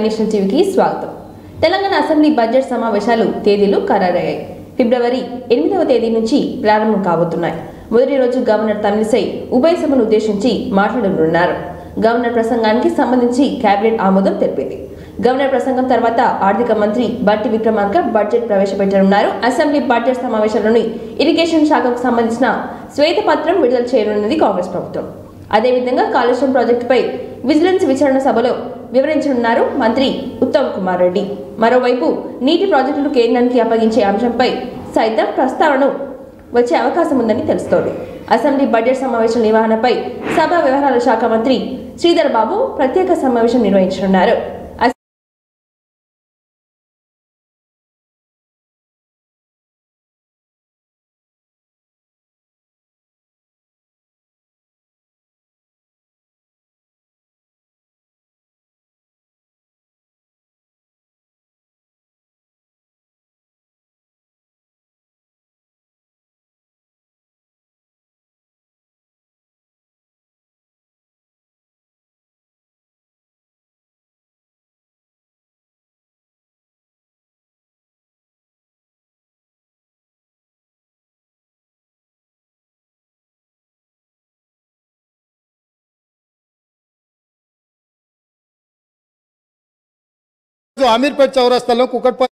National టీవీకి స్వాగతం. Telangana assembly budget సమావేశాలు తేదీలు ఖరారయ్యాయి. ఫిబ్రవరి 8వ తేదీ నుంచి ప్రారంభం కాబోతున్నాయి. మొదటి రోజు గవర్నర్ తమిళిసై ఉభయ సభను ఉద్దేశించి మాట్లాడనున్నారు. గవర్నర్ ప్రసంగానికి సంబంధించి కేబినెట్ ఆమోదం తెలిపింది. గవర్నర్ ప్రసంగం తర్వాత ఆర్థిక మంత్రి బట్టి విక్రమార్క బడ్జెట్ ప్రవేశపెట్టనున్నారు. అసెంబ్లీ బడ్జెట్ సమావేశాల్లోని ఇరిగేషన్ శాఖకు సంబంధించిన శ్వేతపత్రం విడుదల చేయనున్నది కాంగ్రెస్ ప్రభుత్వం. అదేవిధంగా కాళేశ్వరం ప్రాజెక్టుపై విజిలెన్స్ విచారణ సభలో వివరించనున్నారు మంత్రి ఉత్తమ్ కుమార్ రెడ్డి. మరోవైపు నీటి ప్రాజెక్టులు కేంద్రానికి అప్పగించే అంశంపై సైతం ప్రస్తావన వచ్చే అవకాశం ఉందని తెలుస్తోంది. అసెంబ్లీ బడ్జెట్ సమావేశం నిర్వహణపై సభా వ్యవహారాల శాఖ మంత్రి శ్రీధర్ బాబు ప్రత్యేక సమావేశం నిర్వహించనున్నారు. అమీర్పేట్ చౌరస్తాలో కుక్కట్పల్లి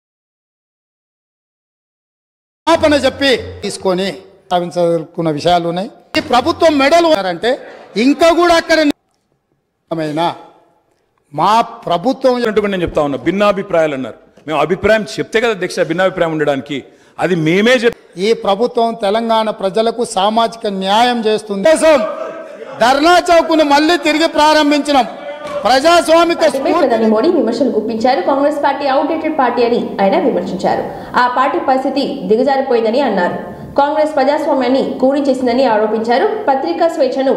చెప్పి తీసుకొని సాధించుకున్న విషయాలు ఉన్నాయి. ఈ ప్రభుత్వం మెడలు అంటే ఇంకా కూడా అక్కడ మా ప్రభుత్వం నేను చెప్తా ఉన్నా భిన్నాభిప్రాయాలు అన్నారు. మేము అభిప్రాయం చెప్తే కదా అధ్యక్ష భిన్నాభిప్రాయం ఉండడానికి, అది మేమే ఈ ప్రభుత్వం తెలంగాణ ప్రజలకు సామాజిక న్యాయం చేస్తుంది. ధర్నా చౌక్ను మళ్ళీ తిరిగి ప్రారంభించినాం. ప్రజాస్వామిక ప్రధాని మోడీ విమర్శలు గుప్పించారు. కాంగ్రెస్ పార్టీ అవుట్డేటెడ్ పార్టీ అని ఆయన విమర్శించారు. ఆ పార్టీ పరిస్థితి దిగజారిపోయిందని అన్నారు. కాంగ్రెస్ ప్రజాస్వామ్యాన్ని కూని చేసిందని ఆరోపించారు. పత్రికా స్వేచ్ఛను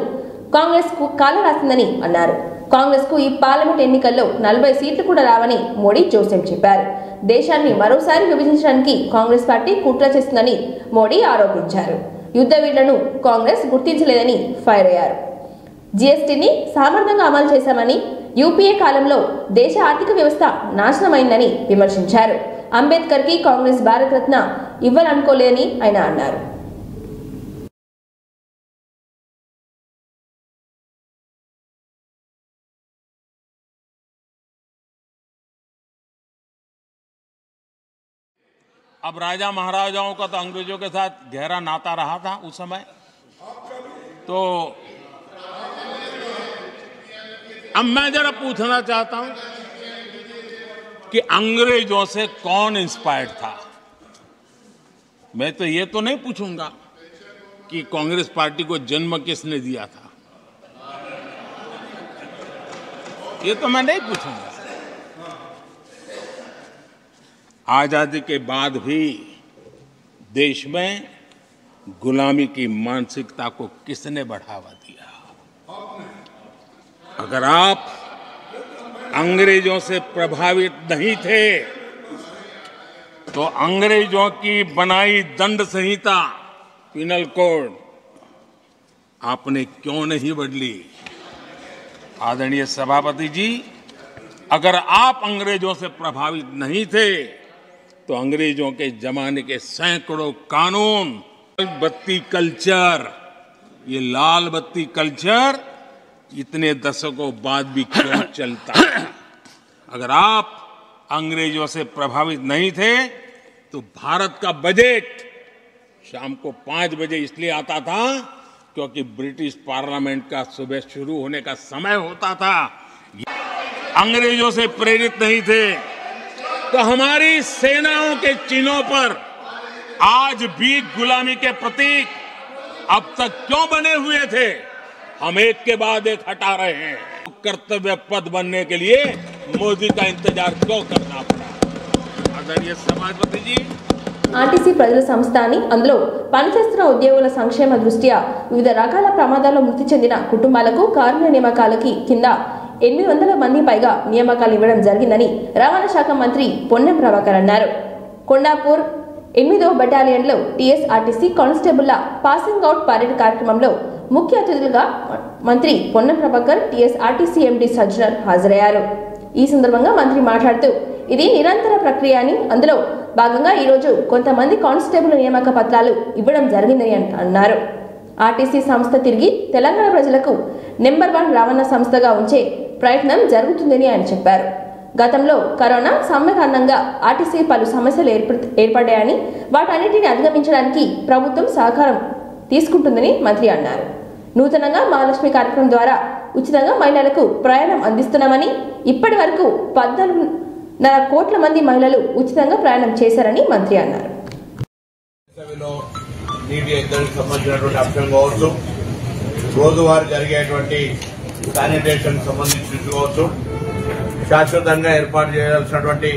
కాంగ్రెస్ కు కాల రాసిందని అన్నారు. కాంగ్రెస్ కు ఈ పార్లమెంట్ ఎన్నికల్లో 40 సీట్లు కూడా రావని మోడీ జోస్యం చెప్పారు. దేశాన్ని మరోసారి విభజించడానికి కాంగ్రెస్ పార్టీ కుట్ర చేస్తుందని మోడీ ఆరోపించారు. యుద్ధ వీరులను కాంగ్రెస్ గుర్తించలేదని ఫైర్ అయ్యారు. జీఎస్టీని సమర్థంగా అమలు చేశామని, యూపీఏ కాలంలో దేశ ఆర్థిక వ్యవస్థ నాశనమైందని విమర్శించారు. అంబేద్కర్ కి కాంగ్రెస్ భారతరత్న ఇవ్వాలనుకోలేదని ఆయన అన్నారు. अब राजा महाराजाओं का तो अंग्रेजों के साथ गहरा नाता रहा था उस समय, तो अब मैं जरा पूछना चाहता हूं कि अंग्रेजों से कौन इंस्पायर्ड था। मैं तो ये तो नहीं पूछूंगा कि कांग्रेस पार्टी को जन्म किसने दिया था, ये तो मैं नहीं पूछूंगा। आजादी के बाद भी देश में गुलामी की मानसिकता को किसने बढ़ावा दिया? अगर आप अंग्रेजों से प्रभावित नहीं थे तो अंग्रेजों की बनाई दंड संहिता पिनल कोड आपने क्यों नहीं बदली? आदरणीय सभापति जी, अगर आप अंग्रेजों से प्रभावित नहीं थे तो अंग्रेजों के जमाने के सैकड़ों कानून, लाल बत्ती कल्चर, ये लाल बत्ती कल्चर इतने दशकों बाद भी क्यों चलता? अगर आप अंग्रेजों से प्रभावित नहीं थे तो भारत का बजट शाम को 5 बजे इसलिए आता था क्योंकि ब्रिटिश पार्लियामेंट का सुबह शुरू होने का समय होता था। अंग्रेजों से प्रेरित नहीं थे तो हमारी सेनाओं के चिन्हों पर आज भी गुलामी के प्रतीक अब तक क्यों बने हुए थे? हम एक के बाद एक हटा रहे हैं। कर्तव्य पद बनने के लिए मोदी का इंतजार क्यों करना पड़ा? आदरणीय सभापति जी, ఆర్టీసీ ప్రజల సంస్థ అని అందులో పనిచేస్తున్న ఉద్యోగుల సంక్షేమ దృష్ట్యా వివిధ రకాల ప్రమాదాల్లో మృతి చెందిన కుటుంబాలకు కార్మిక నియామకాలకి కింద 800 మంది పైగా నియామకాలు ఇవ్వడం జరిగిందని రవాణా శాఖ మంత్రి పొన్నం ప్రభాకర్ అన్నారు. కొండాపూర్ 8వ బెటాలియన్లో టీఎస్ఆర్టీసీ కానిస్టేబుల్ల పాసింగ్ అవుట్ పరేడ్ కార్యక్రమంలో ముఖ్య అతిథులుగా మంత్రి పొన్నం ప్రభాకర్ టీఎస్ఆర్టీసీ ఎండీ సజ్జనర్ హాజరయ్యారు. ఈ సందర్భంగా మంత్రి మాట్లాడుతూ ఇది నిరంతర ప్రక్రియ అని, అందులో భాగంగా ఈరోజు కొంతమంది కానిస్టేబుల్ నియామక పత్రాలు ఇవ్వడం జరిగిందని అన్నారు. ఆర్టీసీ సంస్థ తిరిగి తెలంగాణ ప్రజలకు నెంబర్ 1 రవాణా సంస్థగా ఉంచే ప్రయత్నం జరుగుతుందని ఆయన చెప్పారు. గతంలో కరోనా సమ్మె కారణంగా ఆర్టీసీ పలు సమస్యలు ఏర్పడ్డాయని, వాటన్నిటిని అధిగమించడానికి ప్రభుత్వం సహకారం తీసుకుంటుందని మంత్రి అన్నారు. నూతనంగా మహాలక్ష్మి కార్యక్రమం ద్వారా ఉచితంగా మహిళలకు ప్రయాణం అందిస్తున్నామని, ఇప్పటి వరకు 14.5 కోట్ల మంది మహిళలు ఉచితంగా ప్రయాణం చేశారని మంత్రి అన్నారు. నీటి ఎద్దడికి సంబంధించినటువంటి అంశం కావచ్చు, రోజువారీ జరిగేటువంటి శానిటేషన్ సంబంధించి కావచ్చు, శాశ్వతంగా ఏర్పాటు చేయాల్సినటువంటి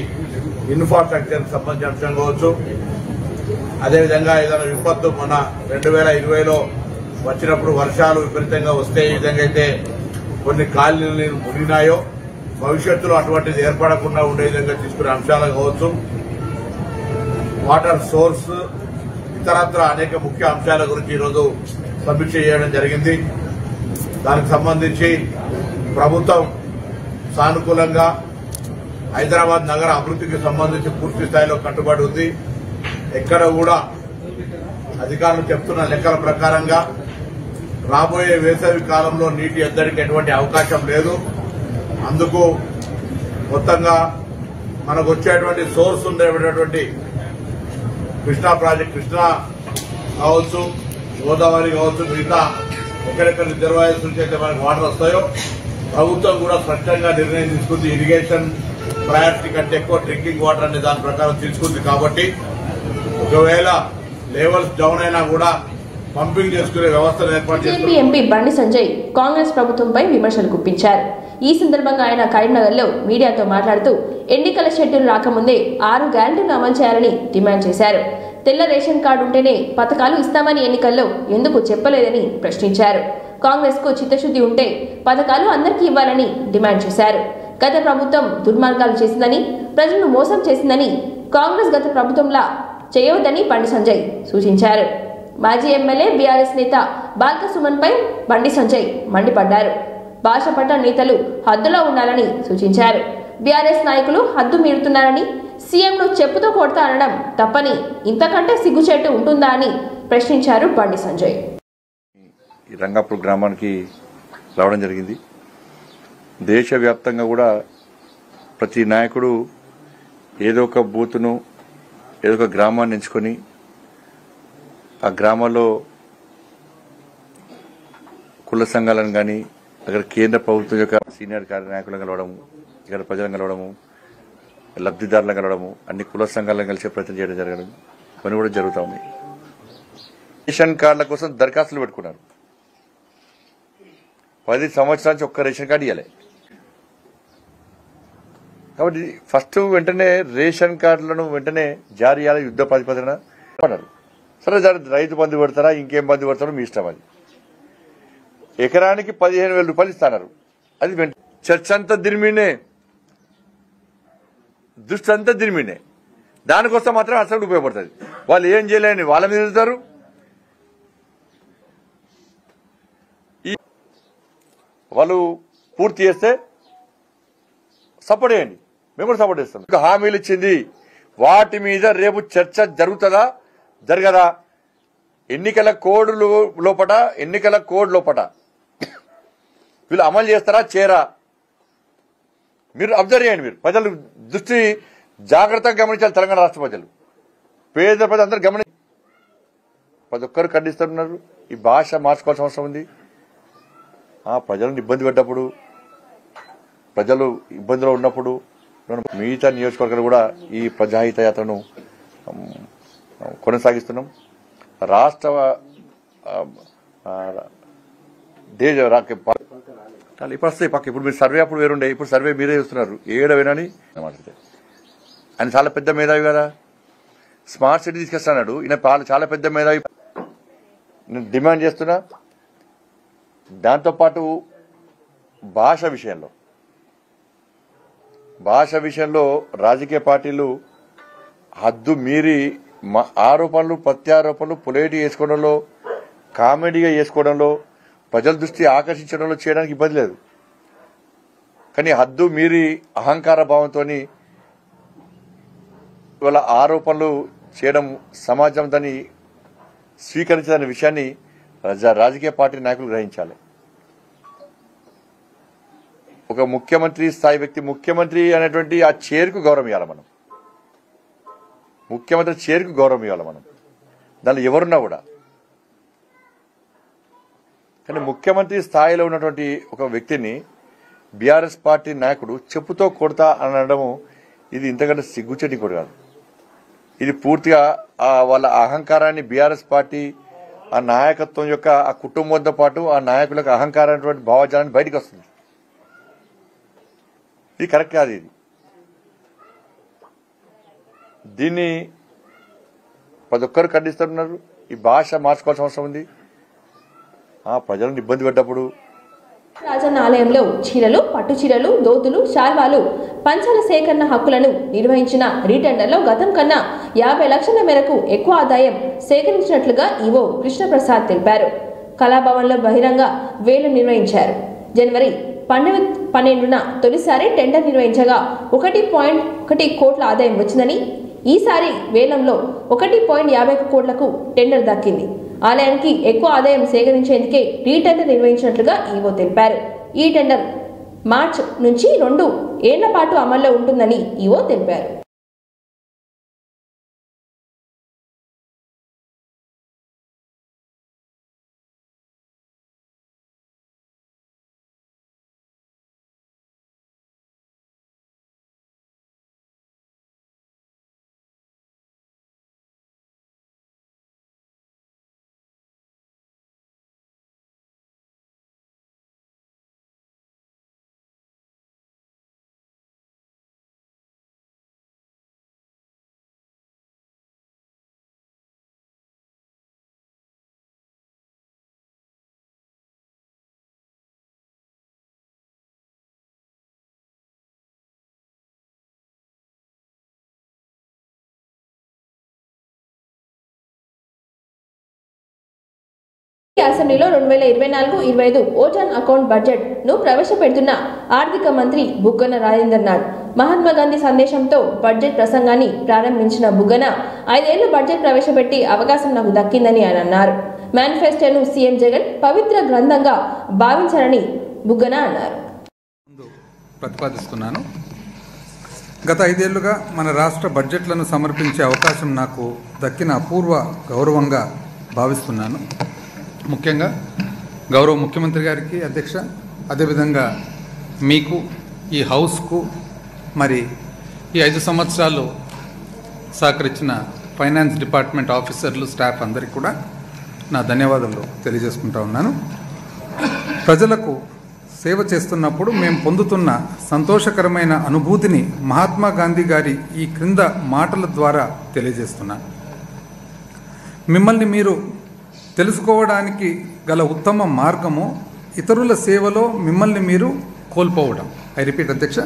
ఇన్ఫ్రాస్ట్రక్చర్ సంబంధించిన అంశం కావచ్చు, అదేవిధంగా ఏదైనా విపత్తు మన 2020లో వచ్చినప్పుడు వర్షాలు విపరీతంగా వస్తే ఈ విధంగా అయితే కొన్ని కాలనీలు మునిగినాయో, భవిష్యత్తులో అటువంటిది ఏర్పడకుండా ఉండే విధంగా తీసుకునే అంశాలు కావచ్చు, వాటర్ సోర్స్, ఇతరత్ర అనేక ముఖ్య అంశాల గురించి ఈరోజు సమీక్ష చేయడం జరిగింది. దానికి సంబంధించి ప్రభుత్వం సానుకూలంగా హైదరాబాద్ నగర అభివృద్ధికి సంబంధించి పూర్తి స్థాయిలో కట్టుబడి ఉంది. ఎక్కడ కూడా అధికారులు చెప్తున్న లెక్కల ప్రకారంగా రాబోయే వేసవి కాలంలో నీటి ఎద్దడికి ఎటువంటి అవకాశం లేదు. అందుకు మొత్తంగా మనకు వచ్చేటువంటి సోర్స్ ఉండేటువంటి కృష్ణా ప్రాజెక్ట్, కృష్ణా కావచ్చు, గోదావరి కావచ్చు, మిగతా ఎక్కడెక్కడ రిజర్వాయర్స్ నుంచి అయితే మనకు వాటర్ వస్తాయో ప్రభుత్వం కూడా స్పష్టంగా నిర్ణయం తీసుకుంది. ఇరిగేషన్ ప్రయారిటీ కంటే ఎక్కువ డ్రింకింగ్ వాటర్ అనే దాని ప్రకారం తీసుకుంది. కాబట్టి ఒకవేళ లెవెల్స్ డౌన్ అయినా కూడా పంపింగ్ చేసుకునే వ్యవస్థను ఏర్పాటు చేస్తారు. ఎంపీ బండి సంజయ్ కాంగ్రెస్ ప్రభుత్వంపై విమర్శలు గుప్పించారు. ఈ సందర్భంగా ఆయన కరీంనగర్లో మీడియాతో మాట్లాడుతూ ఎన్నికల షెడ్యూల్ రాకముందే 6 గ్యారెంటీలు అమలు చేయాలని డిమాండ్ చేశారు. తెల్ల రేషన్ కార్డు ఉంటేనే పథకాలు ఇస్తామని ఎన్నికల్లో ఎందుకు చెప్పలేదని ప్రశ్నించారు. కాంగ్రెస్ కు చిత్తశుద్ధి ఉంటే పథకాలు అందరికీ ఇవ్వాలని డిమాండ్ చేశారు. గత ప్రభుత్వం దుర్మార్గాలు చేసిందని, ప్రజలను మోసం చేసిందని కాంగ్రెస్ గత ప్రభుత్వంలా చేయవద్దని బండి సంజయ్ సూచించారు. మాజీ ఎమ్మెల్యే బీఆర్ఎస్ నేత బాల్క సుమన్ పై బండి సంజయ్ మండిపడ్డారు. భాష పట్ల నేతలు హద్దులో ఉండాలని సూచించారు. బీఆర్ఎస్ నాయకులు హద్దు మీరుతున్నారని, సీఎంను చెప్పుతో కొడతా అనడం తప్పని, ఇంతకంటే సిగ్గుచేటు ఉంటుందా అని ప్రశ్నించారు బండి సంజయ్. రంగాపూర్ గ్రామానికి రావడం జరిగింది. దేశవ్యాప్తంగా కూడా ప్రతి నాయకుడు ఏదో ఒక బూత్ను, ఏదో ఒక గ్రామాన్ని ఎంచుకొని ఆ గ్రామాల్లో కుల సంఘాలను కానీ, అక్కడ కేంద్ర ప్రభుత్వం యొక్క సీనియర్ నాయకులను కలవడము, ఇక్కడ ప్రజలను కలవడము, లబ్ధిదారులను కలవడము, అన్ని కుల సంఘాలను కలిసే ప్రయత్నం చేయడం జరగడం పని కూడా జరుగుతూ ఉంది. రేషన్ కార్డుల కోసం దరఖాస్తులు పెట్టుకున్నారు. 10 సంవత్సరాల నుంచి ఒక్క రేషన్ కార్డు ఇవ్వలే. కాబట్టి ఫస్ట్ వెంటనే రేషన్ కార్డులను వెంటనే జారీ చేయాలి, యుద్ధ ప్రాతిపదికన అన్నారు. సరే, రైతు బంధు పెడతారా, ఇంకేం బంధు పెడతారో మీ ఇష్టం. అది ఎకరానికి 15,000 రూపాయలు ఇస్తున్నారు. అది చర్చ అంతా దిరిమినే, దృష్టి అంతా దిరిమినే. దానికోసం మాత్రం అసలు ఉపయోగపడుతుంది. వాళ్ళు ఏం చేయలేని వాళ్ళ మీద ఎదుగుతారు. వాళ్ళు పూర్తి చేస్తే సపోర్ట్ చేయండి, మేము కూడా సపోర్ట్ చేస్తాం. హామీలు ఇచ్చింది వాటి మీద రేపు చర్చ జరుగుతుందా జరగదా? ఎన్నికల కోడ్ లోపట వీళ్ళు అమలు చేస్తారా చేయరా? మీరు అబ్జర్వ్ చేయండి. మీరు ప్రజలు దృష్టి జాగ్రత్తగా గమనించాలి. తెలంగాణ రాష్ట్ర ప్రజలు, పేద ప్రజలు అందరూ గమనించాలి. ప్రతి ఒక్కరు ఖండిస్తున్నారు. ఈ భాష మార్చుకోవాల్సిన అవసరం ఉంది. ప్రజలను ఇబ్బంది పెట్టినప్పుడు, ప్రజలు ఇబ్బందిలో ఉన్నప్పుడు మిగతా నియోజకవర్గాలు కూడా ఈ ప్రజాహిత యాత్రను కొనసాగిస్తున్నాం. రాష్ట్ర ఇప్పుడు వస్తాయి పక్క. ఇప్పుడు మీరు సర్వే అప్పుడు వేరుండే, ఇప్పుడు సర్వే మీరే చూస్తున్నారు. ఏడవేనని మాట్లాడితే ఆయన చాలా పెద్ద మేధావి కదా, స్మార్ట్ సిటీ తీసుకొస్తాడు. ఈయన చాలా పెద్ద మేధావి. నేను డిమాండ్ చేస్తున్నా. దాంతోపాటు భాష విషయంలో రాజకీయ పార్టీలు హద్దు మీరి ఆరోపణలు ప్రత్యారోపణలు పొలైట్ చేసుకోవడంలో, కామెడీగా చేసుకోవడంలో, ప్రజల దృష్టి ఆకర్షించడంలో చేయడానికి ఇబ్బంది లేదు. కానీ హద్దు మీరి అహంకార భావంతో ఇవాళ ఆరోపణలు చేయడం సమాజం దాన్ని స్వీకరించదనే విషయాన్ని రాజకీయ పార్టీ నాయకులు గ్రహించాలి. ఒక ముఖ్యమంత్రి స్థాయి వ్యక్తి, ముఖ్యమంత్రి అనేటువంటి ఆ చైర్కు గౌరవం ఇవ్వాలి. మనం ముఖ్యమంత్రి చైర్కు గౌరవం ఇవ్వాలి. మనం దానిలో ఎవరున్నా కూడా. కానీ ముఖ్యమంత్రి స్థాయిలో ఉన్నటువంటి ఒక వ్యక్తిని బీఆర్ఎస్ పార్టీ నాయకుడు చెప్పుతో కొడతా అనడము ఇది ఇంతకంటే సిగ్గుచేటి కూడా కాదు. ఇది పూర్తిగా వాళ్ళ అహంకారాన్ని బీఆర్ఎస్ పార్టీ ఆ నాయకత్వం యొక్క ఆ కుటుంబంతో పాటు ఆ నాయకులకు అహంకారమైనటువంటి భావజాలాన్ని బయటకు వస్తుంది. ఇది కరెక్ట్ కాదు. దీన్ని ప్రతి ఒక్కరు ఖండిస్తున్నారు. ఈ భాష మార్చుకోవాల్సిన అవసరం ఉంది. ప్రజలను ఇబ్బంది పెట్టప్పుడు రాజన్న ఆలయంలో చీరలు, పట్టు చీరలు, దోతులు, శాల్వాలు, పంచాల సేకరణ హక్కులను నిర్వహించిన రీటెండర్లో గతం కన్నా 50 లక్షల మేరకు ఎక్కువ ఆదాయం సేకరించినట్లుగా ఈవో కృష్ణప్రసాద్ తెలిపారు. కళాభవన్లో బహిరంగ వేలం నిర్వహించారు. జనవరి 12న తొలిసారి టెండర్ నిర్వహించగా 1.1 కోట్ల ఆదాయం వచ్చిందని, ఈసారి వేలంలో 1.51 కోట్లకు టెండర్ దక్కింది. ఆలయానికి ఎక్కువ ఆదాయం సేకరించేందుకే రీటెండర్ నిర్వహించినట్లుగా ఈవో తెలిపారు. ఈ టెండర్ మార్చి నుంచి 2 ఏళ్ల పాటు అమల్లో ఉంటుందని ఈవో తెలిపారు. అసెంబ్లీలో 2024-25 ఓటాన్ అకౌంట్ బడ్జెట్ ను ప్రవేశపెడుతున్న ఆర్థిక మంత్రి బుగ్గన రాజేంద్రనాథ్ మహాత్మా గాంధీ సందేశంతో బడ్జెట్ ప్రసంగాన్ని ప్రారంభించిన బుగ్గన 5 ఏళ్ల బడ్జెట్ ప్రవేశపెట్టి అవకాశం నాకు దక్కిందని ఆయన అన్నారు. మేనిఫెస్టోను సీఎం జగన్ పవిత్ర గ్రంథంగా భావించారని బుగ్గన అన్నారు. ప్రతిపాదిస్తున్నాను. గత 5 ఏళ్లుగా మన రాష్ట్ర బడ్జెట్లను సమర్పించే అవకాశం నాకు దక్కిన అపూర్వ గౌరవంగా భావిస్తున్నాను. ముఖ్యంగా గౌరవ ముఖ్యమంత్రి గారికి అధ్యక్ష, అదేవిధంగా మీకు, ఈ హౌస్కు, మరి ఈ 5 సంవత్సరాలు సహకరించిన ఫైనాన్స్ డిపార్ట్మెంట్ ఆఫీసర్లు, స్టాఫ్ అందరికీ కూడా నా ధన్యవాదాలు తెలియజేసుకుంటా ఉన్నాను. ప్రజలకు సేవ చేస్తున్నప్పుడు మేము పొందుతున్న సంతోషకరమైన అనుభూతిని మహాత్మా గాంధీ గారి ఈ క్రింద మాటల ద్వారా తెలియజేస్తున్నాను. మిమ్మల్ని మీరు తెలుసుకోవడానికి గల ఉత్తమ మార్గము ఇతరుల సేవలో మిమ్మల్ని మీరు కోల్పోవడం. ఐ రిపీట్ అధ్యక్ష,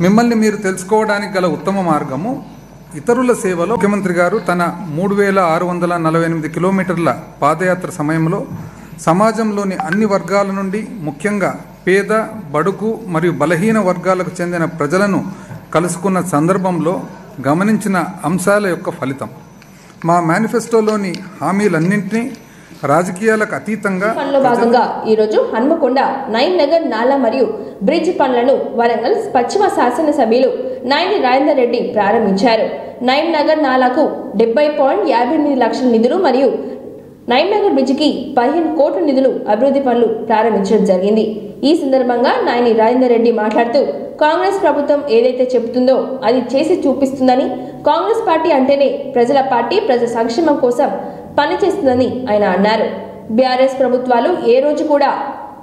మిమ్మల్ని మీరు తెలుసుకోవడానికి గల ఉత్తమ మార్గము ఇతరుల సేవలో. ముఖ్యమంత్రి గారు తన 3648 కిలోమీటర్ల పాదయాత్ర సమయంలో సమాజంలోని అన్ని వర్గాల నుండి, ముఖ్యంగా పేద, బడుగు మరియు బలహీన వర్గాలకు చెందిన ప్రజలను కలుసుకున్న సందర్భంలో గమనించిన అంశాల యొక్క ఫలితం. మా మేనిఫెస్టోలోని హామీలన్నింటినీ రాజకీయాలకు అతీతంగా పనుల్లో భాగంగా ఈరోజు హన్మకొండ నైమ్ నగర్ నాలా మరియు బ్రిడ్జ్ పనులను వరంగల్ పశ్చిమ శాసనసభ్యులు నాయని రాజేందర్ రెడ్డి ప్రారంభించారు. నైమ్ నగర్ నాలాకు 70.58 లక్షల నిధులు మరియు నైమ్ నగర్ బ్రిడ్జికి 15 కోట్ల నిధులు అభివృద్ధి పనులు ప్రారంభించడం జరిగింది. ఈ సందర్భంగా నాయని రాజేందర్ రెడ్డి మాట్లాడుతూ కాంగ్రెస్ ప్రభుత్వం ఏదైతే చెబుతుందో అది చేసి చూపిస్తుందని, కాంగ్రెస్ పార్టీ అంటేనే ప్రజల పార్టీ, ప్రజల సంక్షేమం కోసం పనిచేస్తుందని ఆయన అన్నారు. బీఆర్ఎస్ ప్రభుత్వాలు ఏ రోజు కూడా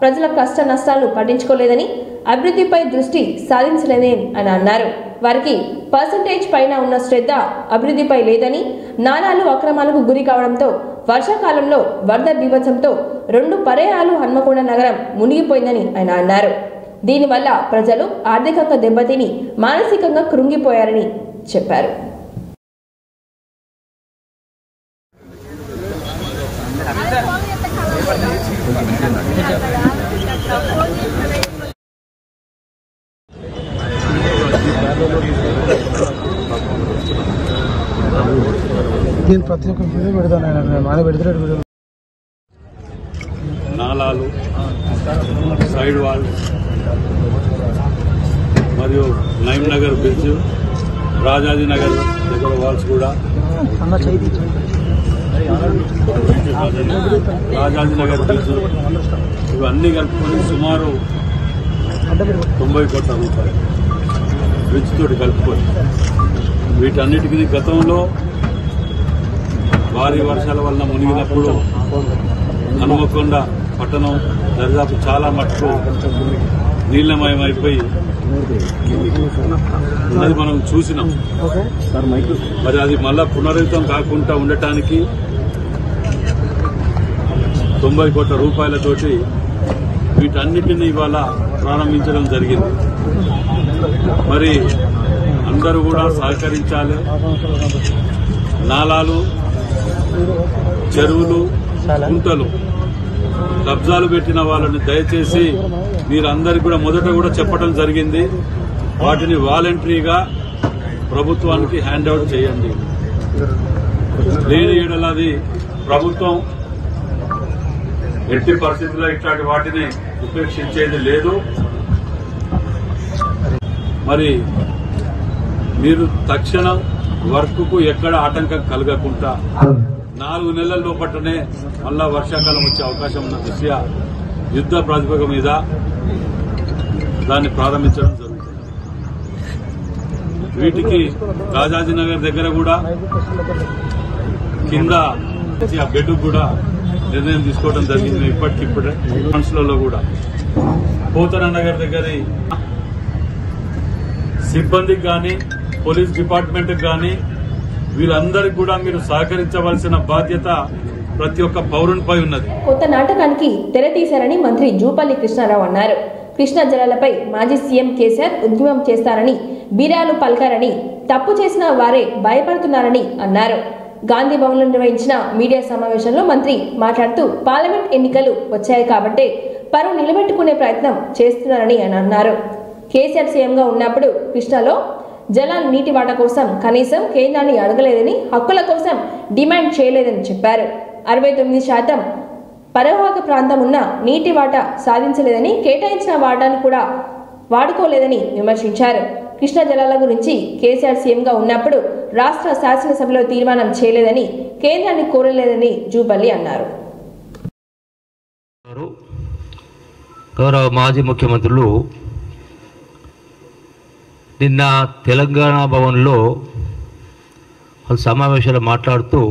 ప్రజల కష్ట నష్టాలను పట్టించుకోలేదని, అభివృద్ధిపై దృష్టి సాధించలేదని ఆయన అన్నారు. వారికి పర్సంటేజ్ పైన ఉన్న శ్రద్ధ అభివృద్ధిపై లేదని, నాలాలు అక్రమాలకు గురి కావడంతో వర్షాకాలంలో వరద బీభత్సంతో 2 పర్యాయాలు హన్మకొండ నగరం మునిగిపోయిందని ఆయన అన్నారు. దీనివల్ల ప్రజలు ఆర్థికంగా దెబ్బతిని మానసికంగా కృంగిపోయారని చెప్పారు. నేను ప్రతి ఒక్క వీడియో పెడతాను, మన పెడతాడు వీడియో. నాలాలు, సైడ్ వాల్ మరియు నైమ్ నగర్ బ్రిడ్జ్, రాజాజీ నగర్ దగ్గర వాల్స్ కూడా, రాజాజీ నగర్ బ్రిడ్జ్ ఇవన్నీ కలుపుకొని సుమారు 90 కోట్ల రూపాయలు బ్రిడ్జ్ తోటి కలుపుకొని. వీటన్నిటికీ గతంలో భారీ వర్షాల వలన మునిగినప్పుడు హనుమకొండ పట్టణం దరిదాపు చాలా మట్టుకు నీళ్లమయమైపోయి ఉన్నది మనం చూసినాం. మరి అది మళ్ళా పునరుద్ధం కాకుండా ఉండటానికి 90 కోట్ల రూపాయలతోటి వీటన్నిటిని ఇవాళ ప్రారంభించడం జరిగింది. మరి అందరూ కూడా సహకరించాలి. నాలాలు, చెరువులు, కుంటలు కబ్జాలు పెట్టిన వాళ్ళని దయచేసి మీరందరికీ కూడా మొదట కూడా చెప్పడం జరిగింది, వాటిని వాలంటరీగా ప్రభుత్వానికి హ్యాండ్ అవుట్ చేయండి. లేని ఏడలది ప్రభుత్వం ఎట్టి పరిస్థితుల్లో ఇట్లాంటి వాటిని ఉపేక్షించేది లేదు. మరి మీరు తక్షణం వర్క్కు ఎక్కడ ఆటంకం కలగకుండా 4 నెలల లోపటనే మళ్ళా వర్షాకాలం వచ్చే అవకాశం ఉన్న దృష్ట్యా యుద్ధ ప్రాతిపదిక మీద దాన్ని ప్రారంభించడం జరుగుతుంది. వీటికి రాజాజీనగర్ దగ్గర కూడా కింద ఆ బెడ్ కూడా నిర్ణయం తీసుకోవడం జరిగింది. ఇప్పటికిప్పుడే ఫండ్స్లలో కూడా పోతన నగర్ దగ్గర సిబ్బందికి కానీ పోలీస్ డిపార్ట్మెంట్ కానీ వీరందరికీ కూడా మీరు సహకరించవలసిన బాధ్యత ప్రతి ఒక్క పౌరునిపై ఉన్నది. కొత్త నాటకానికి తెర తీశారని మంత్రి జూపల్లి కృష్ణారావు అన్నారు. కృష్ణా జలాలపై మాజీ సీఎం కేసీఆర్ ఉద్యమం చేస్తారని బీరాలు పలికారని, తప్పు చేసిన వారే భయపడుతున్నారని అన్నారు. గాంధీ భవన్లో నిర్వహించిన మీడియా సమావేశంలో మంత్రి మాట్లాడుతూ పార్లమెంట్ ఎన్నికలు వచ్చాయి కాబట్టే పరువు నిలబెట్టుకునే ప్రయత్నం చేస్తున్నారని అన్నారు. కేసీఆర్ సీఎంగా ఉన్నప్పుడు కృష్ణాలో జలాల నీటి వాటా కోసం కనీసం కేంద్రాన్ని అడగలేదని, హక్కుల కోసం డిమాండ్ చేయలేదని చెప్పారు. 69% పరివాహక ప్రాంతం ఉన్న నీటి వాటా సాధించలేదని, కేటాయించిన వాటాను కూడా వాడుకోలేదని విమర్శించారు. కృష్ణా జలాల గురించి కేసీఆర్ సీఎంగా ఉన్నప్పుడు రాష్ట్ర శాసనసభలో తీర్మానం చేయలేదని, కేంద్రాన్ని కోరలేదని జూపల్లి అన్నారు. గౌరవ మాజీ ముఖ్యమంత్రులు నిన్న తెలంగాణ భవన్లో సమావేశాలు మాట్లాడుతూ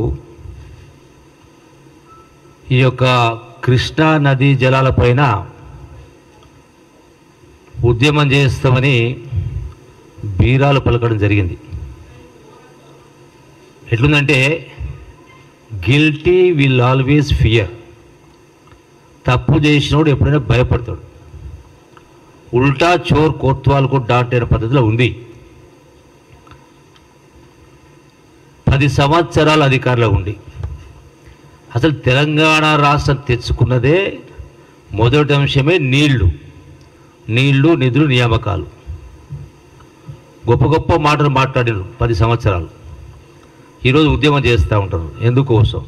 ఈ యొక్క కృష్ణా నదీ జలాలపైన ఉద్యమం చేస్తామని బీరాలు పలకడం జరిగింది. ఎట్లుందంటే గిల్టీ విల్ ఆల్వేస్ ఫియర్, తప్పు చేసినోడు ఎప్పుడైనా భయపడతాడు. ఉల్టా చోర్ కోత్వాల్కు డాట్ అనే పద్ధతిలో ఉంది. 10 సంవత్సరాల అధికారంలో ఉండి అసలు తెలంగాణ రాష్ట్రం తెచ్చుకున్నదే మొదటి అంశమే నీళ్లు, నిధులు, నియామకాలు. గొప్ప గొప్ప మాటలు మాట్లాడారు 10 సంవత్సరాలు. ఈరోజు ఉద్యమం చేస్తూ ఉంటారు. ఎందుకోసం?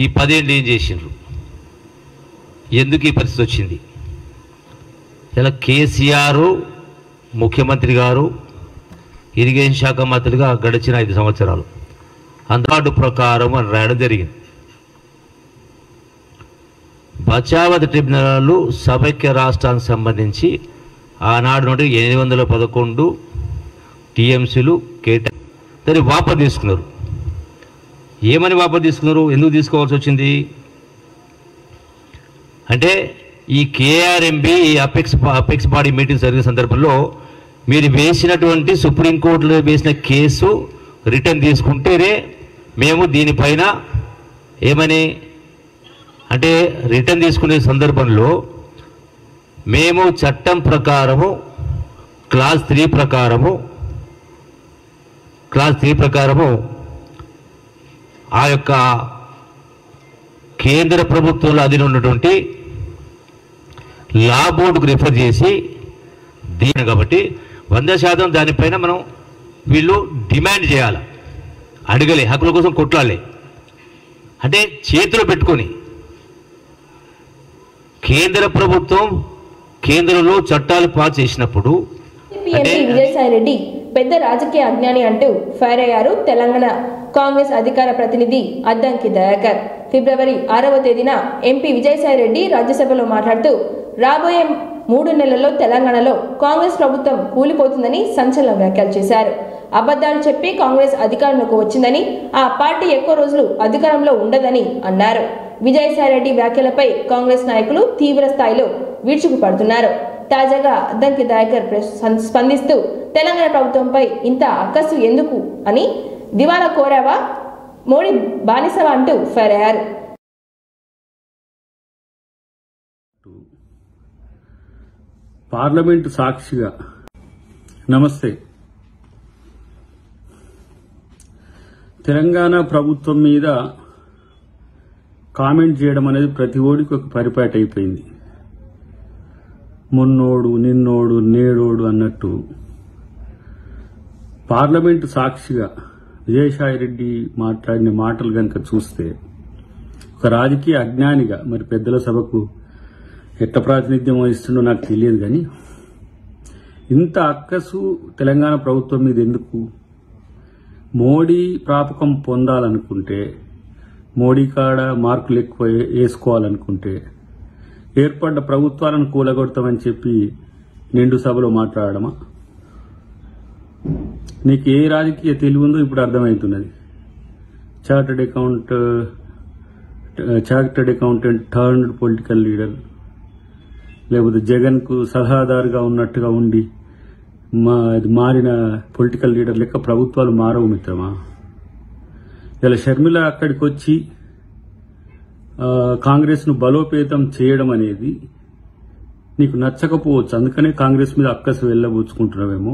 ఈ 10 ఏళ్ళు ఏం చేసిండ్రు? ఎందుకు ఈ పరిస్థితి వచ్చింది? ఇలా కేసీఆర్ ముఖ్యమంత్రి గారు ఇరిగేషన్ శాఖ మంత్రిగా గడిచిన 5 సంవత్సరాలు అందుబాటు ప్రకారం అని రాయడం జరిగింది. బచావత్ ట్రిబ్యునల్ సమైక్య రాష్ట్రానికి సంబంధించి ఆనాడు నుండి 811 టీఎంసీలు దాన్ని వాపసు తీసుకున్నారు. ఏమని వాపసు తీసుకున్నారు? ఎందుకు తీసుకోవాల్సి వచ్చింది అంటే ఈ కేఆర్ఎంబి అపెక్స్ బాడీ మీటింగ్ జరిగిన సందర్భంలో మీరు వేసినటువంటి సుప్రీంకోర్టులో వేసిన కేసు రిటర్న్ తీసుకుంటేనే మేము దీనిపైన ఏమని అంటే రిటర్న్ తీసుకునే సందర్భంలో మేము చట్టం ప్రకారము క్లాస్ 3 ప్రకారము ఆ యొక్క కేంద్ర ప్రభుత్వంలో అధీనంలో ఉన్నటువంటి లా బోర్డుకు రిఫర్ చేసి దీని కాబట్టి 100% దానిపైన మనం వీళ్ళు డిమాండ్ చేయాలి. అడగలే, హక్కుల కోసం కొట్లాడలే. అంటే చేతిలో పెట్టుకొని కేంద్ర ప్రభుత్వం కేంద్రంలో చట్టాలు పాస్ చేసినప్పుడు ఎంపీ విజయసాయిరెడ్డి పెద్ద రాజకీయ అజ్ఞాని అంటూ ఫైర్ అయ్యారు తెలంగాణ కాంగ్రెస్ అధికార ప్రతినిధి అద్దంకి దయాకర్. ఫిబ్రవరి 6వ తేదీన ఎంపీ విజయసాయిరెడ్డి రాజ్యసభలో మాట్లాడుతూ రాబోయే 3 నెలల్లో తెలంగాణలో కాంగ్రెస్ ప్రభుత్వం కూలిపోతుందని సంచలన వ్యాఖ్యలు చేశారు. అబద్ధాలు చెప్పి కాంగ్రెస్ అధికారంలోకి వచ్చిందని, ఆ పార్టీ ఎక్కువ రోజులు అధికారంలో ఉండదని అన్నారు. విజయసాయిరెడ్డి వ్యాఖ్యలపై కాంగ్రెస్ నాయకులు తీవ్ర స్థాయిలో విరుచుకుపడుతున్నారు. తాజాగా అద్దంకి దయాకర్ స్పందిస్తూ తెలంగాణ ప్రభుత్వంపై ఇంత అక్కసు ఎందుకు అని, దివాలా కోరావా, మోడీ బానిసవా అంటూ ఫైర్ అయ్యారు. పార్లమెంటు సాక్షిగా నమస్తే. తెలంగాణ ప్రభుత్వం మీద కామెంట్ చేయడం అనేది ప్రతి ఓడికి ఒక పరిపాటి అయిపోయింది. మొన్నోడు, నిన్నోడు, నేడోడు అన్నట్టు పార్లమెంటు సాక్షిగా విజయసాయిరెడ్డి మాట్లాడిన మాటలు కనుక చూస్తే ఒక రాజకీయ అజ్ఞానిగా, మరి పెద్దల సభకు ఎట్ట ప్రాతినిధ్యం వహిస్తుండో నాకు తెలియదు, కానీ ఇంత అక్కసు తెలంగాణ ప్రభుత్వం మీద ఎందుకు? మోడీ ప్రాపకం పొందాలనుకుంటే, మోడీ కాడ మార్కులు ఎక్కువ వేసుకోవాలనుకుంటే ఏర్పడ్డ ప్రభుత్వాలను కూలగొడతామని చెప్పి నిండు సభలో మాట్లాడమా? నీకు ఏ రాజకీయ తెలివి ఉందో ఇప్పుడు అర్థమవుతున్నది. Chartered accountant turned political leader, లేకపోతే జగన్కు సలహాదారుగా ఉన్నట్టుగా ఉండి మారిన పొలిటికల్ లీడర్ లెక్క ప్రభుత్వాలు మారవు మిత్రమా. ఇలా షర్మిల అక్కడికి వచ్చి కాంగ్రెస్ను బలోపేతం చేయడం అనేది నీకు నచ్చకపోవచ్చు, అందుకనే కాంగ్రెస్ మీద అక్కసు వెళ్ళబుచ్చుకుంటున్నావేమో.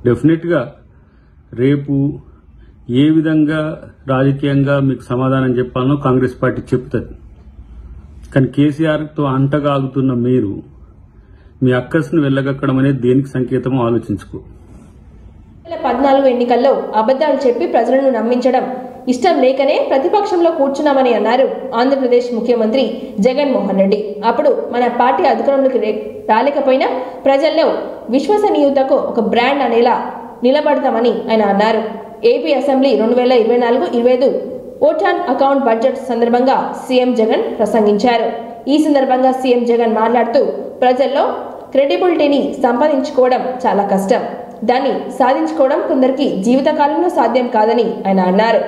డెఫినెట్గా రేపు ఏ విధంగా రాజకీయంగా మీకు సమాధానం చెప్పాలనో కాంగ్రెస్ పార్టీ చెప్తుంది. కానీ కేసీఆర్తో అంటగాగుతున్న మీరు మీ అక్కస్ను వెళ్ళగక్కడం అనేది దేనికి సంకేతమో ఆలోచించుకో. 2014 ఎన్నికల్లో అబద్ధాలు చెప్పి ప్రజలను నమ్మించడం ఇష్టం లేకనే ప్రతిపక్షంలో కూర్చున్నామని అన్నారు ఆంధ్రప్రదేశ్ ముఖ్యమంత్రి జగన్మోహన్ రెడ్డి. అప్పుడు మన పార్టీ అధికారంలోకి రాలేకపోయినా ప్రజల్లో విశ్వసనీయతకు ఒక బ్రాండ్ అనేలా నిలబడతామని ఆయన అన్నారు. AP assembly 2024-25 vote on account budget సందర్భంగా సీఎం జగన్ ప్రసంగించారు. ఈ సందర్భంగా సీఎం జగన్ మాట్లాడుతూ ప్రజల్లో క్రెడిబిలిటీని సంపాదించుకోవడం చాలా కష్టం, దాన్ని సాధించుకోవడం కొందరికి జీవితకాలంలో సాధ్యం కాదని ఆయన అన్నారు.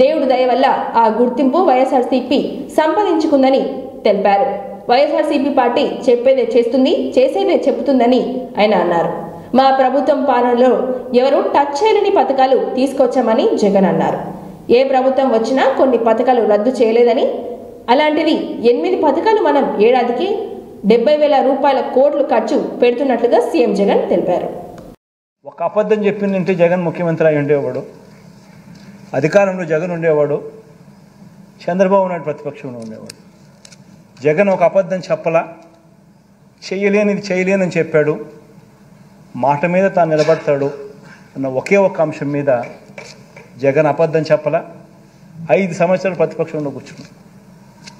దేవుడి దయ వల్ల ఆ గుర్తింపు వైఎస్ఆర్సీపీ సంపాదించుకుందని తెలిపారు. వైఎస్ఆర్సీపీ పార్టీ చెప్పేదే చేస్తుంది, చేసేదే చెబుతుందని ఆయన అన్నారు. మా ప్రభుత్వం పాలనలో ఎవరు టచ్ చేయలేని పథకాలు తీసుకొచ్చామని జగన్ అన్నారు. ఏ ప్రభుత్వం వచ్చినా కొన్ని పథకాలు రద్దు చేయలేదని, అలాంటిది 8 పథకాలు మనం ఏడాదికి 70,000 రూపాయల కోట్లు ఖర్చు పెడుతున్నట్లుగా సీఎం జగన్ తెలిపారు. ఒక అబద్ధం చెప్పిందంటే జగన్ ముఖ్యమంత్రి అయి ఉండేవాడు, అధికారంలో జగన్ ఉండేవాడు, చంద్రబాబు నాయుడు ప్రతిపక్షంలో ఉండేవాడు. జగన్ ఒక అబద్ధం చెప్పలా, చేయలేనని చెప్పాడు, మాట మీద తాను నిలబడతాడు అన్న ఒకే ఒక అంశం మీద జగన్ అబద్ధం చెప్పలా, 5 సంవత్సరాలు ప్రతిపక్షంలో కూర్చున్నాడు.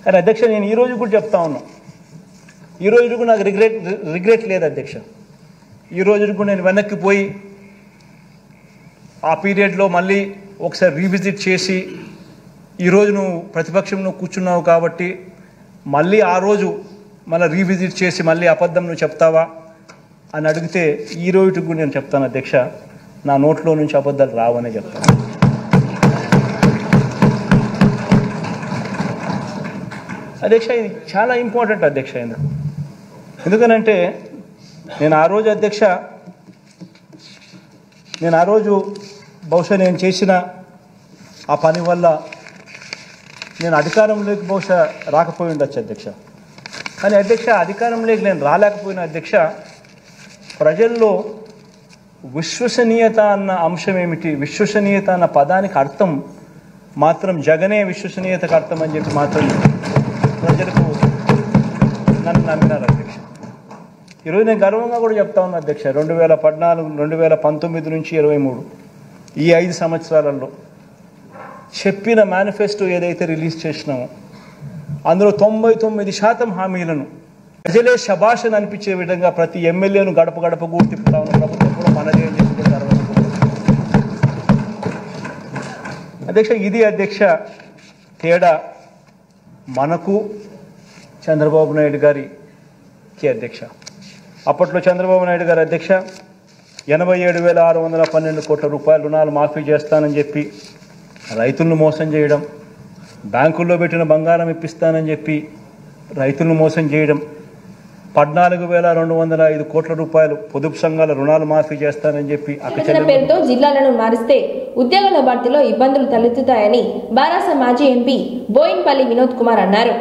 కానీ అధ్యక్ష, నేను ఈరోజు కూడా చెప్తా ఉన్నా, ఈరోజు కూడా నాకు రిగ్రెట్ లేదు అధ్యక్ష. ఈరోజు కూడా నేను వెనక్కి పోయి ఆ పీరియడ్లో మళ్ళీ ఒకసారి రీవిజిట్ చేసి, ఈరోజు నువ్వు ప్రతిపక్షంలో కూర్చున్నావు కాబట్టి మళ్ళీ ఆ రోజు మళ్ళీ రీవిజిట్ చేసి మళ్ళీ అబద్ధం నువ్వు చెప్తావా అని అడిగితే ఈ రోజుకి కూడా నేను చెప్తాను అధ్యక్ష, నా నోట్లో నుంచి అబద్ధాలు రావనే చెప్తాను. అధ్యక్ష, ఇది చాలా ఇంపార్టెంట్ అధ్యక్ష. ఎందుకనంటే నేను ఆ రోజు బహుశా నేను చేసిన ఆ పని వల్ల నేను అధికారంలోకి బహుశా రాకపోయి ఉండొచ్చు అధ్యక్ష. కానీ అధ్యక్ష, అధికారంలోకి నేను రాలేకపోయిన అధ్యక్ష, ప్రజల్లో విశ్వసనీయత అన్న అంశం ఏమిటి, విశ్వసనీయత అన్న పదానికి అర్థం మాత్రం జగనే విశ్వసనీయతకు అర్థం అని చెప్పి మాత్రం ప్రజలకు నన్ను నమ్మినారు అధ్యక్ష. ఈరోజు నేను గర్వంగా కూడా చెప్తా ఉన్నా అధ్యక్ష, 2014, 2019 నుంచి 23 ఈ 5 సంవత్సరాలలో చెప్పిన మేనిఫెస్టో ఏదైతే రిలీజ్ చేసినామో అందులో 99% హామీలను ప్రజలే శభాషను అనిపించే విధంగా ప్రతి ఎమ్మెల్యేను గడప గడపకు తిప్పుతా ఉన్న ప్రభుత్వం కూడా మనదే అని చెప్పి అధ్యక్ష, ఇది అధ్యక్ష తేడా మనకు చంద్రబాబు నాయుడు గారికి అధ్యక్ష. అప్పట్లో చంద్రబాబు నాయుడు గారు అధ్యక్ష 87,612 కోట్ల రూపాయల రుణాలు మాఫీ చేస్తానని చెప్పి రైతులను మోసం చేయడం, బ్యాంకుల్లో పెట్టిన బంగారం ఇప్పిస్తానని చెప్పి రైతులను మోసం చేయడం, 14,205 కోట్ల రూపాయలు పొదుపు సంఘాల రుణాలు మాఫీ చేస్తానని చెప్పి పేరుతో జిల్లాలను మారిస్తే ఉద్యోగాల భర్తీలో ఇబ్బందులు తలెత్తుతాయని బారాస మాజీ ఎంపీ బోయిన్పల్లి వినోద్ కుమార్ అన్నారు.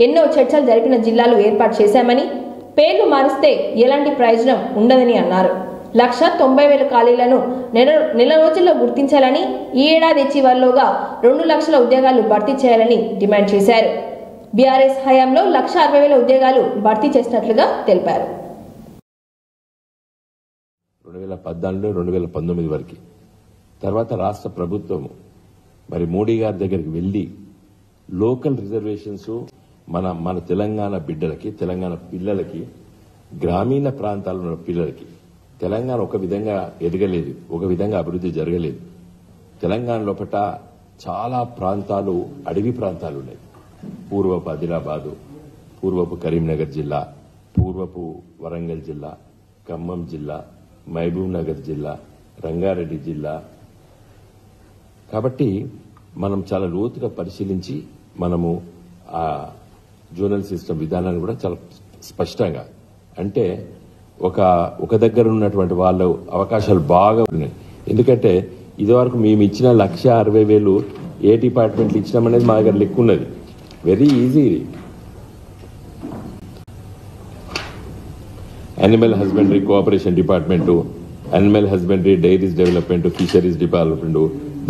ఎన్నో చర్చలు జరిపిన జిల్లాలు ఏర్పాటు చేశామని, పేర్లు మారిస్తే ఎలాంటి ప్రయోజనం ఉండదని అన్నారు. 1,90,000 ఖాళీలను నెల రోజుల్లో గుర్తించాలని, ఈ ఏడాది చివరిలోగా 2 లక్షల ఉద్యోగాలు భర్తీ చేయాలని డిమాండ్ చేశారు. బీఆర్ఎస్ హయాంలో 1,60,000 ఉద్యోగాలు భర్తీ చేసినట్లుగా తెలిపారు. 2014 2019 వరకు తర్వాత రాష్ట్ర ప్రభుత్వం మరి మోడీ గారి దగ్గరికి వెళ్లి లోకల్ రిజర్వేషన్స్ మన తెలంగాణ బిడ్డలకి, తెలంగాణ పిల్లలకి, గ్రామీణ ప్రాంతాల్లో ఉన్న పిల్లలకి తెలంగాణ ఒక విధంగా ఎదగలేదు, ఒక విధంగా అభివృద్ధి జరగలేదు. తెలంగాణ లోపల చాలా ప్రాంతాలు అడవి ప్రాంతాలు ఉన్నాయి. పూర్వపు ఆదిలాబాదు, పూర్వపు కరీంనగర్ జిల్లా, పూర్వపు వరంగల్ జిల్లా, ఖమ్మం జిల్లా, మహబూబ్ నగర్ జిల్లా, రంగారెడ్డి జిల్లా. కాబట్టి మనం చాలా లోతుగా పరిశీలించి మనము ఆ జోనల్ సిస్టమ్ విధానాన్ని కూడా చాలా స్పష్టంగా, అంటే ఒక దగ్గర ఉన్నటువంటి వాళ్ళ అవకాశాలు బాగా ఉన్నాయి. ఎందుకంటే ఇదివరకు మేము ఇచ్చిన 1,60,000 ఏ డిపార్ట్మెంట్లు ఇచ్చినామనేది మా దగ్గర లెక్క ఉన్నది. Very easy. Animal husbandry cooperation department, animal husbandry diaries development, fisheries department,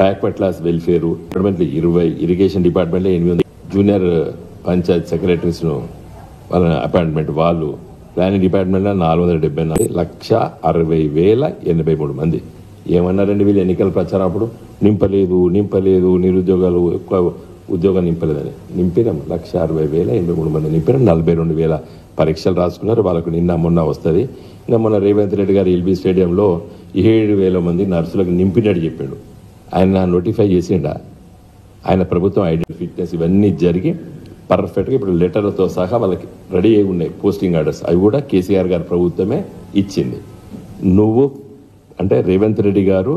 backward class welfare డిపార్ట్మెంట్లు 20, ఇరిగేషన్ డిపార్ట్మెంట్లో 8, జూనియర్ పంచాయత్ సెక్రటరీస్ వాళ్ళ అపాయింట్మెంట్ వాళ్ళు, ప్లానింగ్ డిపార్ట్మెంట్లో 474, 1,60,083 మంది. ఏమన్నారండి వీళ్ళు ఎన్నికల ప్రచారం అప్పుడు? నింపలేదు, నిరుద్యోగాలు ఎక్కువ ఉద్యోగాలు నింపలేదని. నింపినాం 1,60,083 మంది నింపినాం. 42,000 పరీక్షలు రాసుకున్నారు. వాళ్ళకు నిన్న మొన్న వస్తుంది. ఇంకా మొన్న రేవంత్ రెడ్డి గారు ఎల్బీ స్టేడియంలో 7,000 మంది నర్సులకు నింపినట్టు చెప్పాడు. ఆయన నోటిఫై చేసిండా? ఆయన ప్రభుత్వం ఐడెంటి ఫిట్నెస్ ఇవన్నీ జరిగి పర్ఫెక్ట్గా ఇప్పుడు లెటర్లతో సహా వాళ్ళకి రెడీ అయి ఉన్నాయి పోస్టింగ్ ఆర్డర్స్. అవి కూడా కేసీఆర్ గారి ప్రభుత్వమే ఇచ్చింది. నువ్వు అంటే రేవంత్ రెడ్డి గారు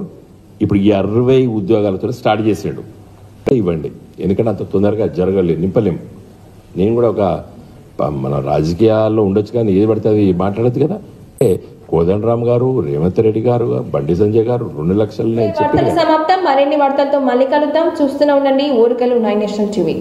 ఇప్పుడు ఈ 60 ఉద్యోగాలతో స్టార్ట్ చేసాడు. ఇవ్వండి, ఎందుకంటే అంత తొందరగా జరగలేదు, నింపలేము. నేను కూడా మన రాజకీయాల్లో ఉండొచ్చు, కానీ ఏది పడితే అది మాట్లాడదు కదా. కోదండరామ్ గారు, రేవంత్ రెడ్డి గారు, బండి సంజయ్ గారు 2 లక్షలు సమాప్తం. మరిన్ని వార్తలతో మళ్ళీ కలుద్దాం. చూస్తూనే ఉండండి ఓరుకలు 9 నేషనల్ టీవీ.